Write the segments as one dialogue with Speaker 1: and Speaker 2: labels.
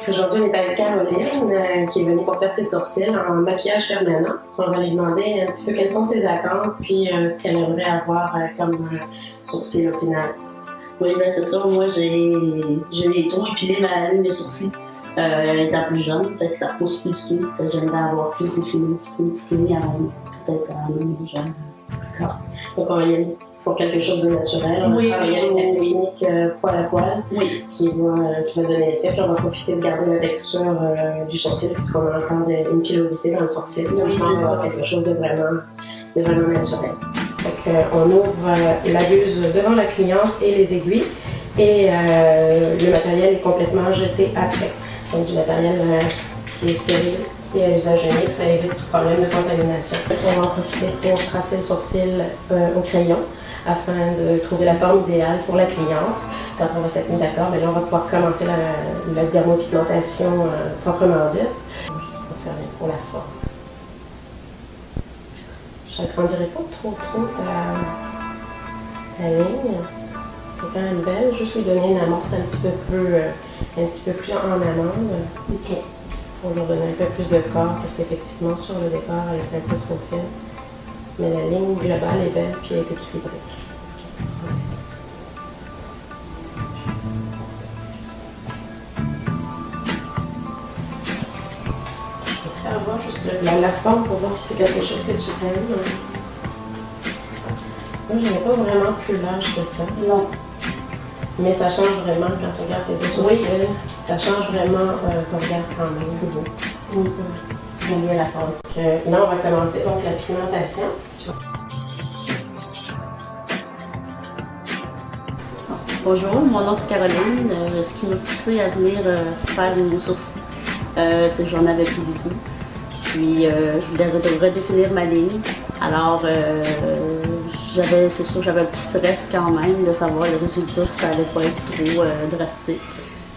Speaker 1: Aujourd'hui, on est avec Caroline qui est venue pour faire ses sourcils en maquillage permanent. On va lui demander un petit peu quelles sont ses attentes puis ce qu'elle aimerait avoir comme sourcils au final.
Speaker 2: Oui, ben c'est ça. Moi, j'ai trop épilé ma ligne de sourcils étant plus jeune. Fait que ça repousse plus du tout. Fait que j'aimerais avoir plus d'effilés, un petit peu d'effilés avant peut-être à ligne de jeune.
Speaker 1: D'accord. Donc, on va y aller pour quelque chose de naturel. On va travailler avec la technique poil à poil qui va donner l'effet. Puis on va profiter de garder la texture du sourcil puisqu'on a encore une pilosité dans le sourcil. Donc, on va avoir quelque chose de vraiment naturel. On ouvre la buse devant la cliente et les aiguilles et le matériel est complètement jeté après. Donc du matériel qui est stérile et à usage unique, ça évite tout problème de contamination. On va en profiter pour tracer le sourcil au crayon afin de trouver la forme idéale pour la cliente. Quand on va s'être mis d'accord, là on va pouvoir commencer la dermopigmentation proprement dite. Je vais juste conserver pour la forme. Je n'agrandirai pas trop la ligne. C'est quand même belle. Juste lui donner une amorce un petit peu plus en amande.
Speaker 2: OK.
Speaker 1: Pour lui donner un peu plus de corps, parce qu'effectivement sur le décor, elle est un peu trop fine. Mais la ligne globale est belle puis elle est équilibrée. Je vais faire voir juste la forme pour voir si c'est quelque chose que tu aimes. Moi, je n'ai pas vraiment plus large que ça.
Speaker 2: Non.
Speaker 1: Mais ça change vraiment quand tu regardes tes deux sourcils. Ça change vraiment ton regard quand même.
Speaker 2: C'est beau.
Speaker 1: J'aime bien la forme. Là, on va commencer donc la pigmentation.
Speaker 2: Bonjour, mon nom c'est Caroline. Ce qui m'a poussée à venir faire mon sourcil, c'est que j'en avais plus beaucoup. Puis je voulais redéfinir ma ligne. Alors c'est sûr j'avais un petit stress quand même de savoir le résultat si ça allait pas être trop drastique.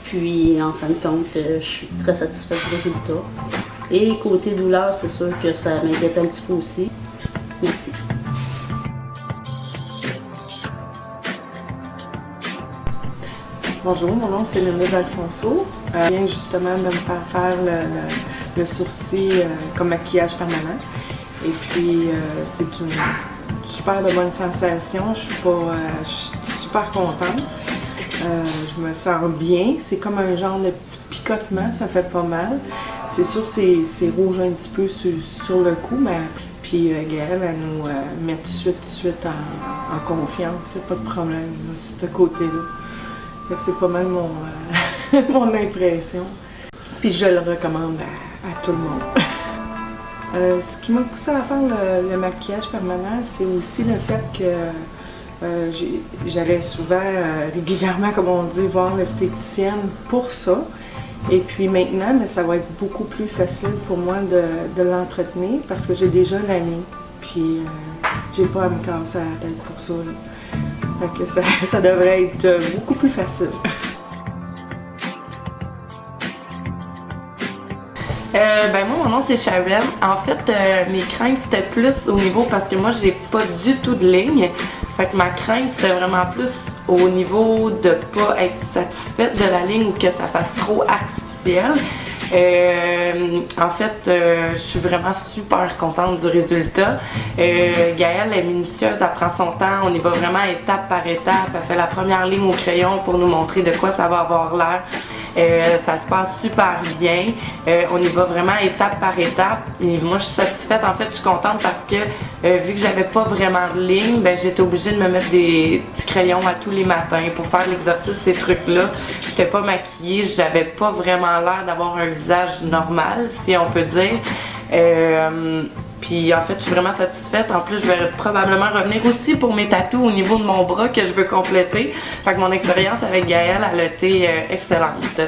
Speaker 2: Puis en fin de compte, je suis très satisfaite du résultat. Et côté douleur, c'est sûr que ça m'inquiète un petit peu aussi. Merci.
Speaker 3: Bonjour, mon nom c'est Mélanie Alfonso. Je viens justement de me faire le sourcil comme maquillage permanent. Et puis c'est une super de bonne sensation. Je suis super contente. Je me sens bien. C'est comme un genre de petit picotement, ça fait pas mal. C'est sûr c'est rouge un petit peu sur le cou, mais puis Gaëlle, elle nous met tout de suite en confiance. Il n'y a pas de problème là, sur ce côté-là. C'est pas mal mon impression. Puis je le recommande à tout le monde. Ce qui m'a poussé à faire le maquillage permanent, c'est aussi le fait que j'allais souvent, régulièrement, comme on dit, voir l'esthéticienne pour ça. Et puis maintenant, mais ça va être beaucoup plus facile pour moi de l'entretenir parce que j'ai déjà la ligne. Puis j'ai pas à me casser la tête pour ça. Là. Fait que ça devrait être beaucoup plus facile.
Speaker 4: Moi, mon nom c'est Sharon. En fait, mes craintes c'était plus au niveau parce que moi j'ai pas du tout de ligne. Fait que ma crainte c'était vraiment plus au niveau de pas être satisfaite de la ligne ou que ça fasse trop artificiel. En fait, je suis vraiment super contente du résultat. Gaëlle est minutieuse, elle prend son temps, on y va vraiment étape par étape. Elle fait la première ligne au crayon pour nous montrer de quoi ça va avoir l'air. Ça se passe super bien. On y va vraiment étape par étape. Et moi, je suis satisfaite. En fait, je suis contente parce que vu que j'avais pas vraiment de ligne, ben, j'étais obligée de me mettre du crayon à tous les matins pour faire l'exercice, ces trucs-là. J'étais pas maquillée, j'avais pas vraiment l'air d'avoir un visage normal, si on peut dire. Puis en fait, je suis vraiment satisfaite. En plus, je vais probablement revenir aussi pour mes tatous au niveau de mon bras que je veux compléter. Fait que mon expérience avec Gaëlle, elle a été excellente.